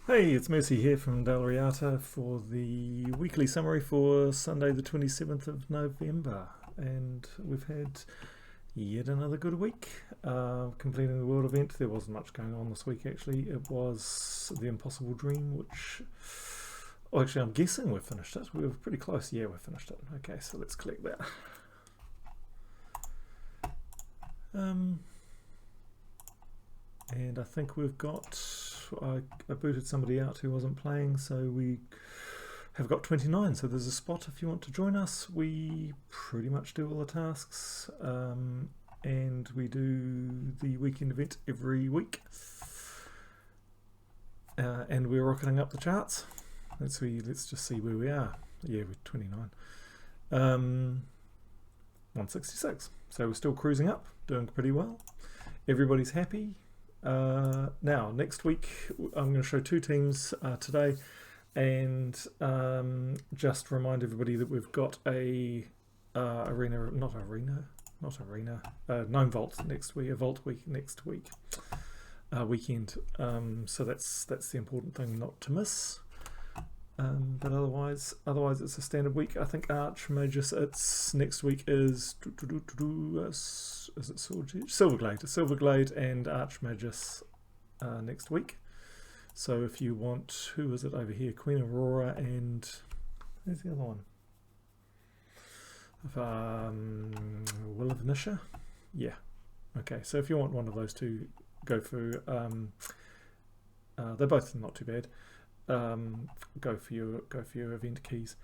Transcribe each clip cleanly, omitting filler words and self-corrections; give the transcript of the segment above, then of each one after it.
Hey, it's Mercy here from Dal Riata for the weekly summary for Sunday the 27th of November. And we've had yet another good week, completing the world event. There wasn't much going on this week actually. It was the Impossible Dream, which, oh, actually I'm guessing we've finished it. We were pretty close. Yeah, we've finished it. Okay, so let's collect that. And I think we've got, I booted somebody out who wasn't playing, so we have got 29. So there's a spot if you want to join us. We pretty much do all the tasks, and we do the weekend event every week. And we're rocketing up the charts. Let's just see where we are. Yeah, we're 29. 166. So we're still cruising up, doing pretty well. Everybody's happy. Now, next week I'm going to show two teams today, and just remind everybody that we've got a gnome vault next week, a vault week next week, weekend. So that's the important thing not to miss. But otherwise it's a standard week. I think Archmagus, it's next week is it Silverglade and Archmagus next week. So if you want, who is it over here? Queen Aurora and who's the other one? Will of Nisha? Yeah. Okay, so if you want one of those two, go for they're both not too bad. Go for your event keys.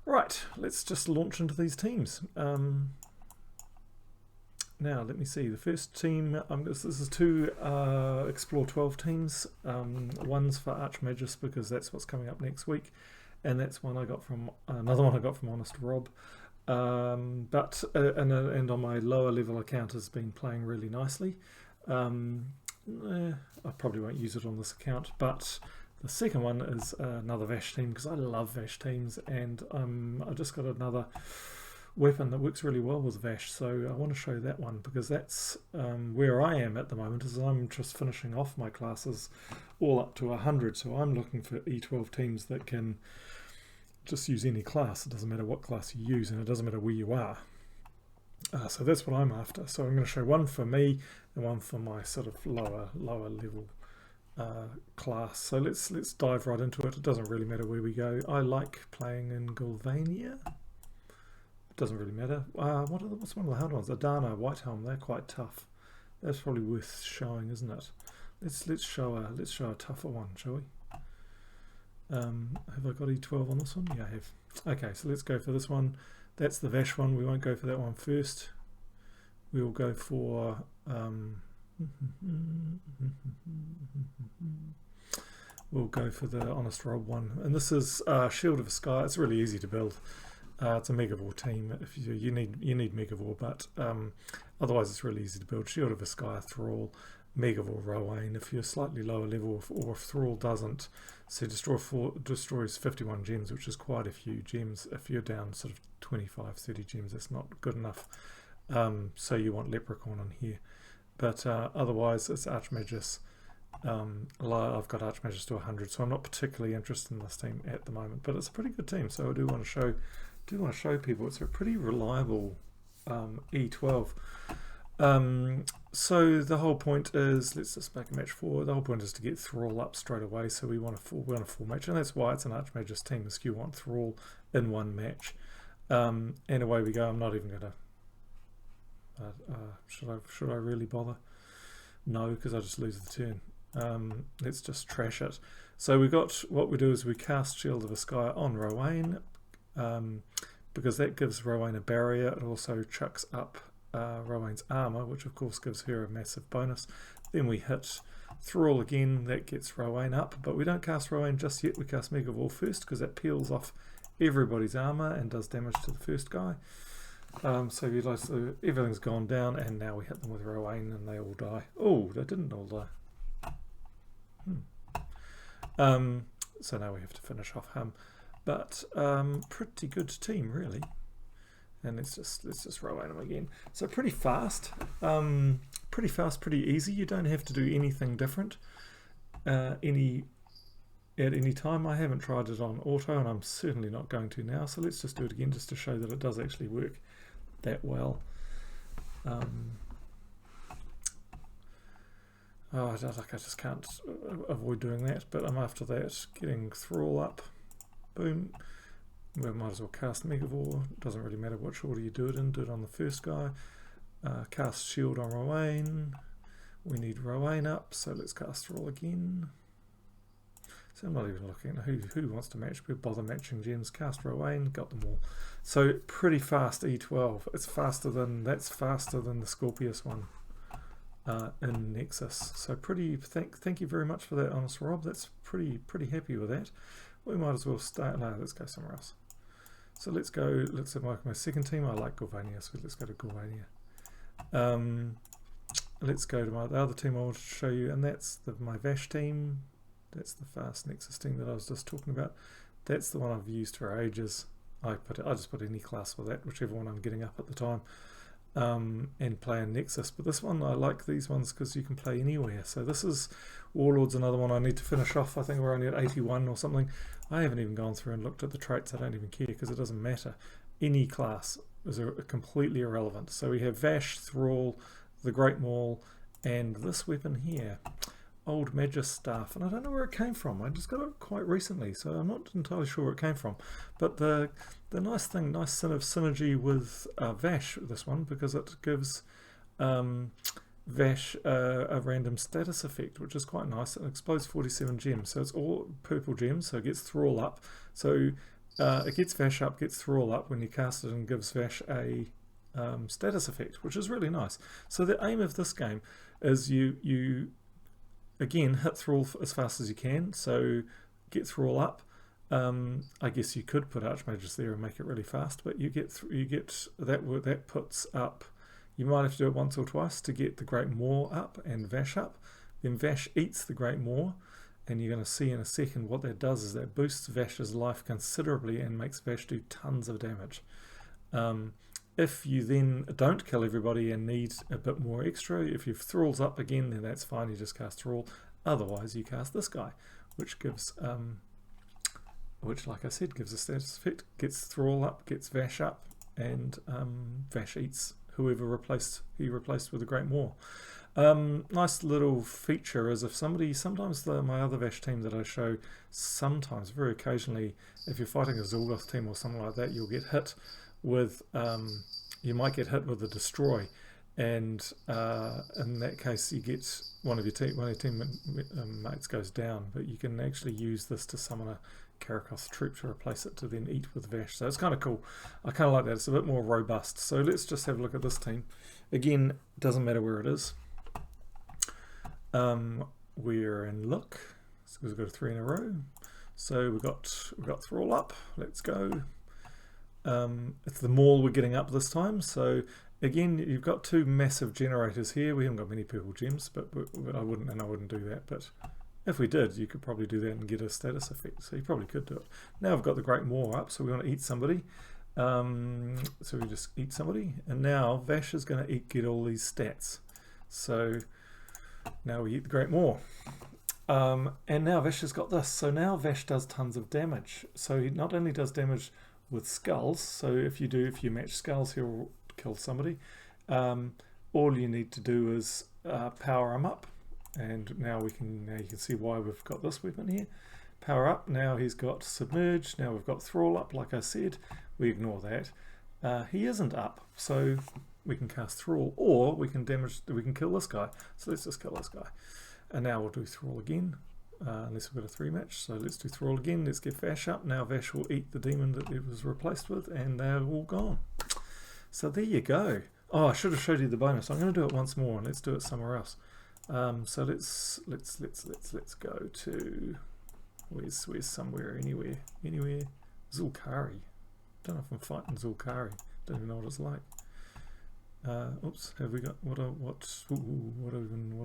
Right, let's just launch into these teams. Now let me see. The first team. This is two Explore 12 teams. One's for Archmagus because that's what's coming up next week, and that's one I got from another one I got from Honest Rob. And on my lower level account has been playing really nicely. I probably won't use it on this account, but the second one is another Vash team because I love Vash teams, and I just got another weapon that works really well with Vash, so I want to show that one because that's where I am at the moment. Is I'm just finishing off my classes all up to 100, so I'm looking for E12 teams that can just use any class. It doesn't matter what class you use, and it doesn't matter where you are. So that's what I'm after. So I'm going to show one for me and one for my sort of lower level class. So let's dive right into it. It doesn't really matter where we go. I like playing in Gulvania. It doesn't really matter. What's one of the hard ones? Adana, Whitehelm. They're quite tough. That's probably worth showing, isn't it? Let's show a tougher one, shall we? Have I got E12 on this one? Yeah, I have. Okay, so let's go for this one. That's the Vash one. We won't go for that one first. We will go for we'll go for the Honest Rob one, and this is Shield of the Sky. It's really easy to build. It's a Megavore team. If you need Megavore, but otherwise it's really easy to build. Shield of the Sky, Thrall, Megavore, Rowan. If you're slightly lower level, or if Thrall doesn't, so destroys 51 gems, which is quite a few gems. If you're down sort of 25, 30 gems, that's not good enough. So you want Leprechaun on here. But otherwise, it's Archmagus. I've got Archmagus to 100, so I'm not particularly interested in this team at the moment. But it's a pretty good team, so I do want to show people it's a pretty reliable E12. So the whole point is, let's just make a match 4. The whole point is to get Thrall up straight away. So we want a full match, and that's why it's an Archmagus team. Is you want Thrall in one match, and away we go. I'm not even going to. Should I really bother? No, because I just lose the turn. Let's just trash it. So what we do is we cast Shield of the Sky on Rowan, because that gives Rowan a barrier. It also chucks up Rowan's armor, which of course gives her a massive bonus. Then we hit Thrall again, that gets Rowan up, but we don't cast Rowan just yet. We cast Megavore first because that peels off everybody's armor and does damage to the first guy. So you realize everything's gone down, and now we hit them with Rowan and they all die. Oh, they didn't all die. So now we have to finish off him. But pretty good team, really. And let's just Rowan him again. So pretty fast, pretty easy. You don't have to do anything different. at any time. I haven't tried it on auto, and I'm certainly not going to now, so let's just do it again just to show that it does actually work that well. I just can't avoid doing that, but I'm after that, getting Thrall up, boom. We might as well cast Megavore, doesn't really matter which order you do it in, do it on the first guy. Cast Shield on Rowan, we need Rowan up, so let's cast Thrall again. So I'm not even looking at who wants to match, we bother matching gems, cast Rowan, got them all. So pretty fast E12, it's faster than, that's faster than the Scorpius one. In Nexus, so pretty. Thank you very much for that, Honest Rob. That's pretty happy with that. We might as well start. No, let's go somewhere else. So let's go. Let's have my second team. I like Galvania, so let's go to Galvania. Let's go to the other team I wanted to show you, and that's my Vash team. That's the fast Nexus team that I was just talking about. That's the one I've used for ages. I just put any class for that, whichever one I'm getting up at the time. And play in Nexus, but this one I like these ones because you can play anywhere. So this is Warlord's another one I need to finish off. I think we're only at 81 or something. I haven't even gone through and looked at the traits. I don't even care because it doesn't matter. Any class is completely irrelevant. So we have Vash, Thrall, the Great Maul, and this weapon here, Old Magus Staff, and I don't know where it came from. I just got it quite recently, so I'm not entirely sure where it came from. But the nice thing, nice sort of synergy with Vash, this one, because it gives Vash a random status effect, which is quite nice. It explodes 47 gems, so it's all purple gems, so it gets Thrall up. So it gets Vash up, gets Thrall up when you cast it, and gives Vash a status effect, which is really nice. So the aim of this game is you again hit Thrall as fast as you can, so get Thrall up. I guess you could put Archmagus there and make it really fast, but you get that puts up. You might have to do it once or twice to get the Great Maw up and Vash up. Then Vash eats the Great Maw, and you're going to see in a second what that does is that boosts Vash's life considerably and makes Vash do tons of damage. If you then don't kill everybody and need a bit more extra, if your Thrall's up again, then that's fine, you just cast Thrall. Otherwise you cast this guy, which gives which, like I said, gives a status effect, gets Thrall up, gets Vash up, and Vash eats whoever he replaced with the Great Maw. Nice little feature is if sometimes my other Vash team that I show, sometimes, very occasionally, if you're fighting a Zolgoth team or something like that, you'll get hit with, you might get hit with a Destroy, and in that case you get one of your teammates goes down, but you can actually use this to summon a Karakoth troop to replace it to then eat with Vash. So it's kind of cool. I kind of like that. It's a bit more robust. So let's just have a look at this team. Again, doesn't matter where it is. We're in Look. So we've got 3 in a row. So we've got Thrall up. Let's go. It's the Maul we're getting up this time. So again, you've got 2 massive generators here. We haven't got many purple gems, but I wouldn't do that. But if we did, you could probably do that and get a status effect. So you probably could do it. Now we've got the Great Maw up, so we want to eat somebody. So we just eat somebody, and now Vash is going to get all these stats. So now we eat the Great Maw. And now Vash has got this. So now Vash does tons of damage. So he not only does damage with skulls, so if you match skulls, he'll kill somebody. All you need to do is power him up, and now you can see why we've got this weapon here. Power up. Now he's got Submerge. Now we've got Thrall up. Like I said, we ignore that. He isn't up, so we can cast Thrall, or we can kill this guy. So let's just kill this guy, and now we'll do Thrall again. Unless we've got a 3 match, so let's do Thrall again. Let's get Vash up. Now Vash will eat the demon that it was replaced with, and they're all gone. So there you go. Oh, I should have showed you the bonus. I'm going to do it once more, and let's do it somewhere else. So let's go to where's somewhere, anywhere Zul'Kari. Don't know if I'm fighting Zul'Kari. Don't even know what it's like. Oops, have we got what are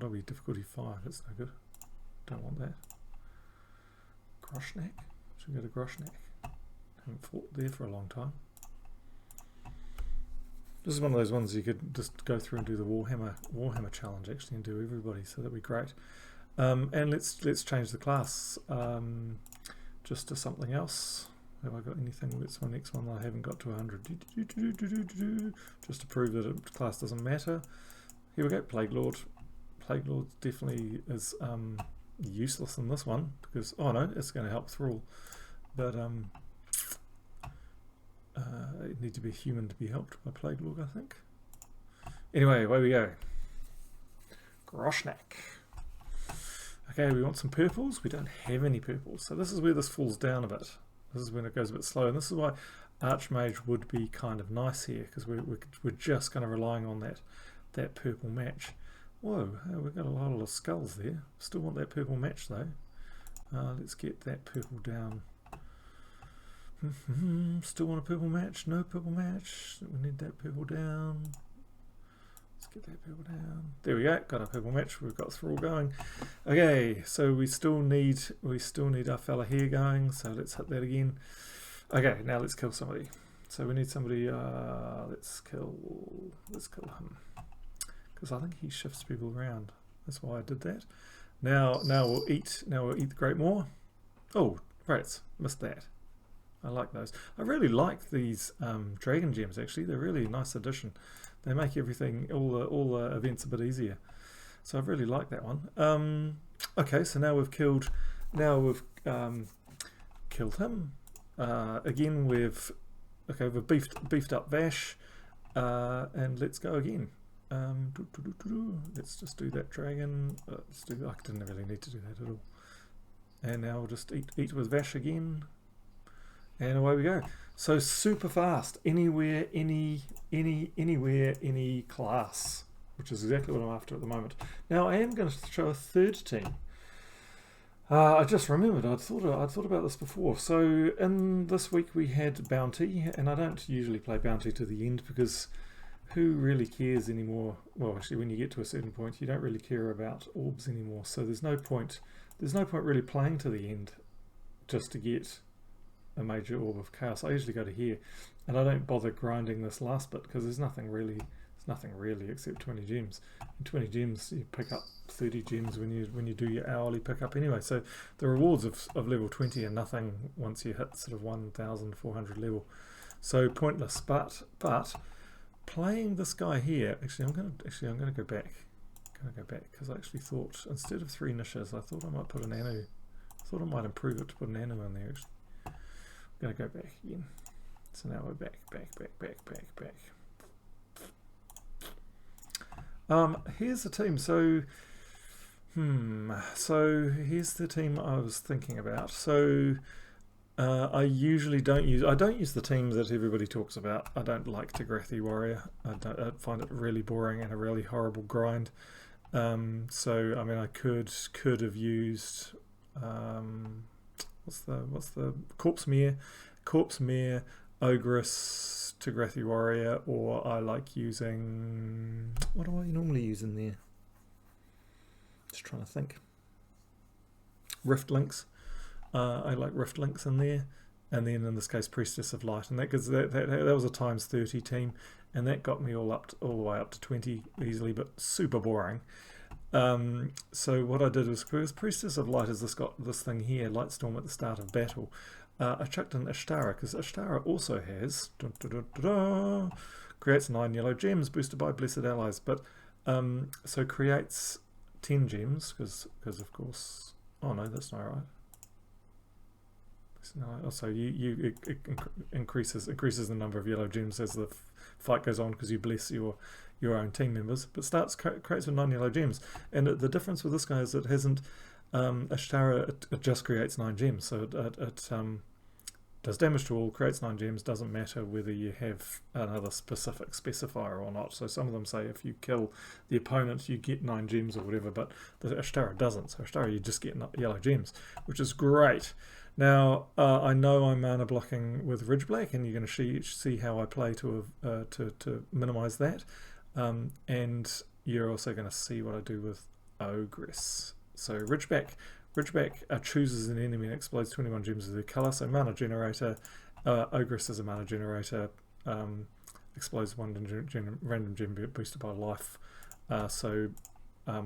we? Difficulty 5. That's no good. Don't want that. Groshnak. Should we go to Groshnak? Haven't fought there for a long time. This is one of those ones you could just go through and do the Warhammer challenge actually and do everybody, so that'd be great. And let's change the class just to something else. Have I got anything? That's my next one. I haven't got to 100. Just to prove that the class doesn't matter. Here we go. Plague Lord. Plague Lord definitely is useless in this one because no, it's going to help Thrall, but you need to be human to be helped by Plague Lord, I think. Anyway, away we go. Groshnak. Okay, we want some purples. We don't have any purples, so this is where this falls down a bit. This is when it goes a bit slow, and this is why Archmage would be kind of nice here, because we're just kind of relying on that purple match. Whoa, we've got a lot of skulls there. Still want that purple match though. Let's get that purple down. Still want a purple match? No purple match. We need that purple down. Let's get that purple down. There we go. Got a purple match. We've got Thrall going. Okay, so we still need our fella here going. So let's hit that again. Okay, now let's kill somebody. So we need somebody. Let's kill him, because I think he shifts people around. That's why I did that. Now we'll eat the Great Maw. Oh, rats, missed that. I like those. I really like these dragon gems. Actually, they're really a nice addition. They make everything, all the events a bit easier. So I really like that one. Okay, so now we've killed him. Again, we've beefed up Vash, and let's go again. Let's just do that dragon. I didn't really need to do that at all. And now we'll just eat with Vash again. And away we go. So super fast. Anywhere, anywhere, any class, which is exactly what I'm after at the moment. Now I am going to show a third team. I just remembered I'd thought about this before. So in this week we had Bounty, and I don't usually play Bounty to the end because who really cares anymore? Well, actually, when you get to a certain point, you don't really care about orbs anymore. So there's no point really playing to the end just to get a major orb of chaos. I usually go to here, and I don't bother grinding this last bit because there's nothing really except 20 gems. And 20 gems, you pick up 30 gems when you do your hourly pickup anyway. So the rewards of level 20 are nothing once you hit sort of 1,400 level. So pointless. But playing this guy here, actually I'm gonna go back. Because I actually thought instead of 3 niches, I thought I might put an Anu. I thought I might improve it to put an Anu in there. Actually. I'm gonna go back again. So now we're back. Here's the team. So here's the team I was thinking about. So I usually don't use the teams that everybody talks about. I don't like Tigrathi Warrior. I find it really boring and a really horrible grind. So I mean, I could have used what's the Corpse Mare, Ogress, Tigrathi Warrior, or I like using, what do I normally use in there? Just trying to think. Rift Links. I like Rift Links in there, and then in this case Priestess of Light, and that was a times 30 team, and that got me all the way up to 20 easily, but super boring. So what I did was, because Priestess of Light has got this thing here, Lightstorm at the start of battle, I chucked in Ashtara, because Ashtara also has creates 9 yellow gems boosted by Blessed Allies, but so creates 10 gems because of course, oh no, that's not right. So it increases the number of yellow gems as the fight goes on, because you bless your own team members, but creates with 9 yellow gems. And the difference with this guy is it hasn't Ashtara, it just creates 9 gems, so it does damage to all, creates 9 gems, doesn't matter whether you have another specific specifier or not. So some of them say if you kill the opponent you get 9 gems or whatever, but the Ashtara doesn't. So Ashtara, you just get yellow gems, which is great. Now I know I'm mana blocking with Ridge Black, and you're going to see how I play to minimize that, and you're also going to see what I do with Ogress. So Ridgeback chooses an enemy and explodes 21 gems of their colour. So mana generator, Ogress is a mana generator, explodes 1 random gem boosted by life. So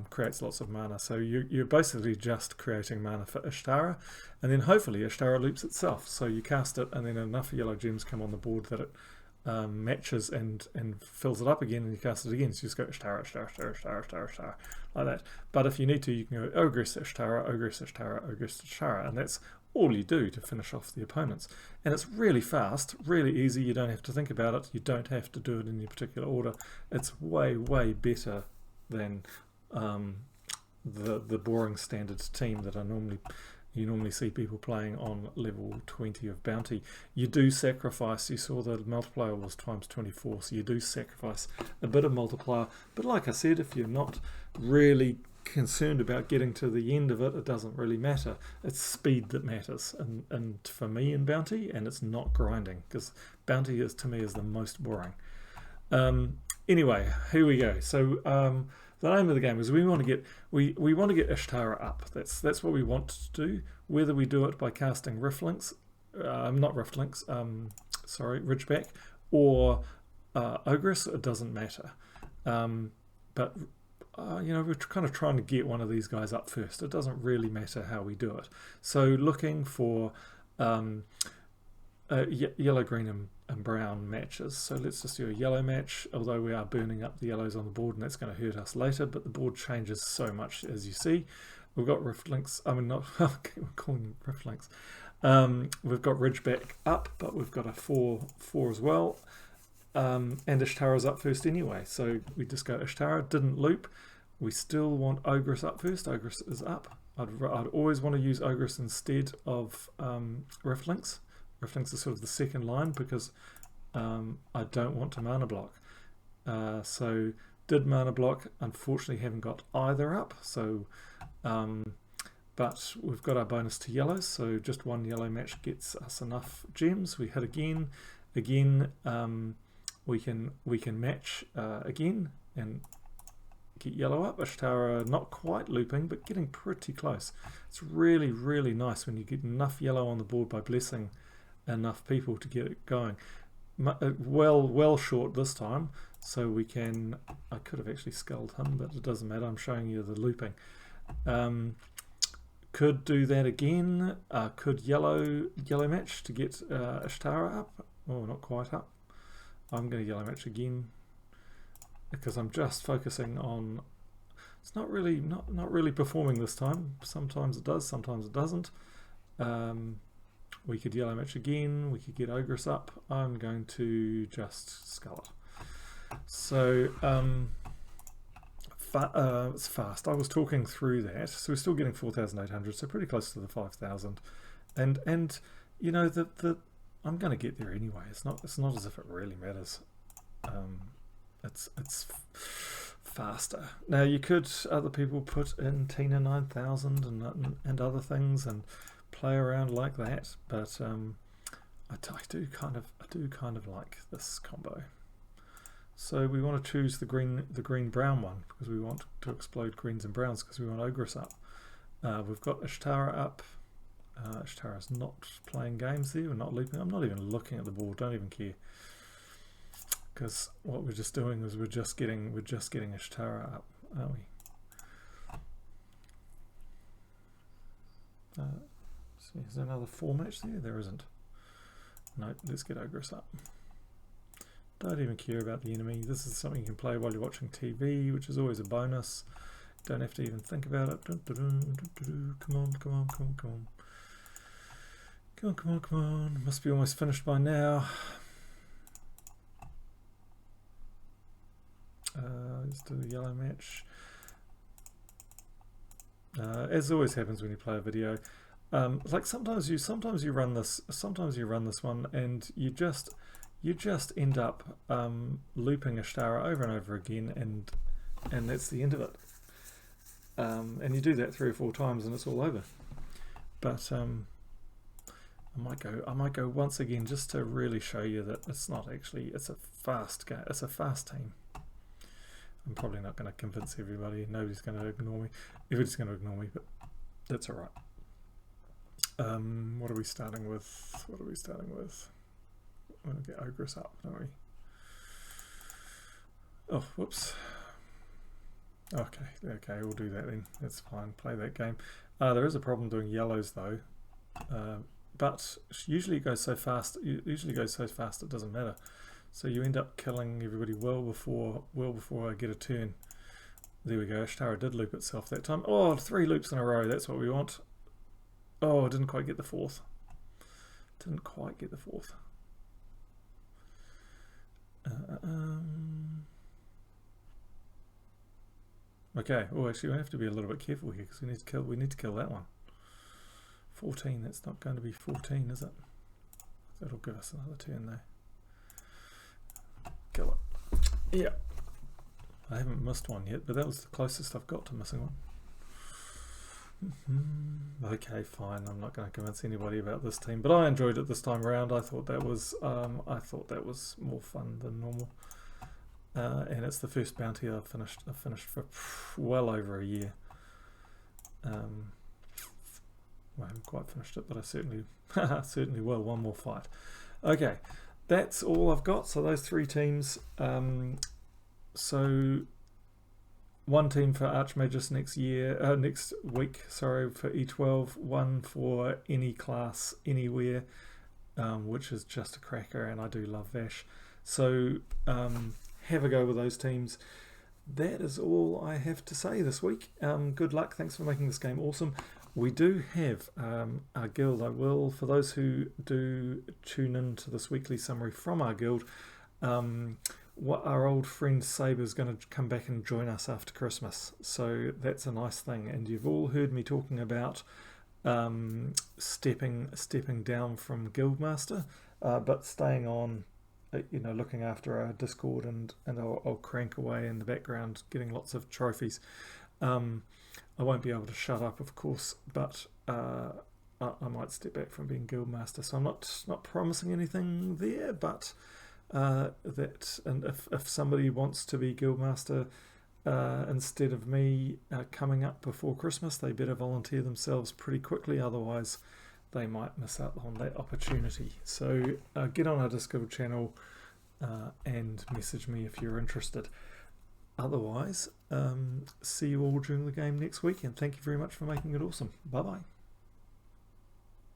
creates lots of mana. So you're basically just creating mana for Ishtara, and then hopefully Ishtara loops itself. So you cast it, and then enough yellow gems come on the board that it matches and fills it up again, and you cast it again. So you just go Ishtara, Ishtara, Ishtara, Ishtara, Ishtara, Ishtara, like that. But if you need to, you can go Ogress, Ishtara, Ogress, Ishtara, Ogress, Ishtara, and that's all you do to finish off the opponents. And it's really fast, really easy. You don't have to think about it. You don't have to do it in any particular order. It's way, way better than the boring standard team that you normally see people playing on level 20 of bounty. You do sacrifice, you saw the multiplier was times 24, so you do sacrifice a bit of multiplier. But like I said, if you're not really concerned about getting to the end of it, it doesn't really matter. It's speed that matters, and for me in bounty, and it's not grinding, because bounty is, to me, is the most boring. Anyway, here we go. So the name of the game is we want to get Ishtara up. That's what we want to do. Whether we do it by casting Riftlinks, Ridgeback, or Ogress, it doesn't matter. But we're kind of trying to get one of these guys up first. It doesn't really matter how we do it. So looking for yellow, green, and brown matches. So let's just do a yellow match, although we are burning up the yellows on the board, and that's going to hurt us later, but the board changes so much, as you see. We've got Riftlinks, we're calling them Riftlinks. We've got Ridgeback up, but we've got a 4 as well. And Ishtara's up first anyway, so we just go Ishtara, didn't loop. We still want Ogress up first. Ogress is up. I'd always want to use Ogress instead of Riftlinks. Riftlinks is sort of the second line, because I don't want to mana block. So did mana block, unfortunately haven't got either up, so but we've got our bonus to yellows, so just one yellow match gets us enough gems. We hit again, we can match again and get yellow up. Ishtara not quite looping, but getting pretty close. It's really, really nice when you get enough yellow on the board by blessing enough people to get it going. Well short this time, so we can, I could have actually sculled him, but it doesn't matter, I'm showing you the looping. Could do that again. Could yellow match to get Ishtara up. Oh, not quite up. I'm going to yellow match again, because I'm just focusing on, it's not really performing this time. Sometimes it does, sometimes it doesn't. We could yellow match again, we could get Ogress up. I'm going to just scull it. So it's fast. I was talking through that, so we're still getting 4,800, so pretty close to the 5,000. And you know, I'm going to get there anyway. It's not as if it really matters. It's faster. Now you could, other people put in Tina 9000 and other things and play around like that, but I do kind of like this combo. So we want to choose the green brown one, because we want to explode greens and browns, because we want Ogress up. We've got Ishtara up. Ishtara's not playing games there. We're not looping. I'm not even looking at the board. Don't even care, because what we're just doing is we're just getting Ishtara up, aren't we? Is there another 4 match there? There isn't. No, let's get Ogress up. Don't even care about the enemy. This is something you can play while you're watching TV, which is always a bonus. Don't have to even think about it. Come on. Must be almost finished by now. Let's do the yellow match. As always happens when you play a video, like sometimes you run this one, and you just end up looping Ishtara over and over again, and that's the end of it. And you do that 3 or 4 times, and it's all over. But I might go once again, just to really show you that it's not actually, it's a fast game. It's a fast team. I'm probably not going to convince everybody. Nobody's going to ignore me. Everybody's going to ignore me, but that's all right. What are we starting with? We're going to get Ogress up, don't we? Oh, whoops. Okay, we'll do that then. That's fine. Play that game. There is a problem doing yellows though, but usually it goes so fast. Usually goes so fast it doesn't matter. So you end up killing everybody well before I get a turn. There we go. Ashtara did loop itself that time. Oh, 3 loops in a row. That's what we want. Oh, I didn't quite get the 4th. Didn't quite get the 4th. Okay. Oh, actually, we have to be a little bit careful here because we need to kill that one. 14. That's not going to be 14, is it? That'll give us another turn though. Kill it. Yeah. I haven't missed one yet, but that was the closest I've got to missing one. Okay, fine. I'm not going to convince anybody about this team, but I enjoyed it this time around. I thought that was more fun than normal. And it's the first bounty I've finished for well over a year. Well, I haven't quite finished it, but I certainly will. One more fight. Okay, that's all I've got. So those 3 teams. So 1 team for Archmagus next week. Sorry, for E12. 1 for any class anywhere, which is just a cracker, and I do love Vash. So have a go with those teams. That is all I have to say this week. Good luck. Thanks for making this game awesome. We do have our guild. I will, for those who do tune in to this weekly summary from our guild, what our old friend Sabre is going to come back and join us after Christmas. So that's a nice thing. And you've all heard me talking about stepping down from Guildmaster, but staying on, looking after our Discord, and I'll crank away in the background getting lots of trophies. I won't be able to shut up, of course, but I might step back from being Guildmaster. So I'm not promising anything there, but and if somebody wants to be Guildmaster instead of me coming up before Christmas, they better volunteer themselves pretty quickly, otherwise they might miss out on that opportunity. So get on our Discord channel and message me if you're interested. Otherwise, see you all during the game next week, and thank you very much for making it awesome. Bye bye.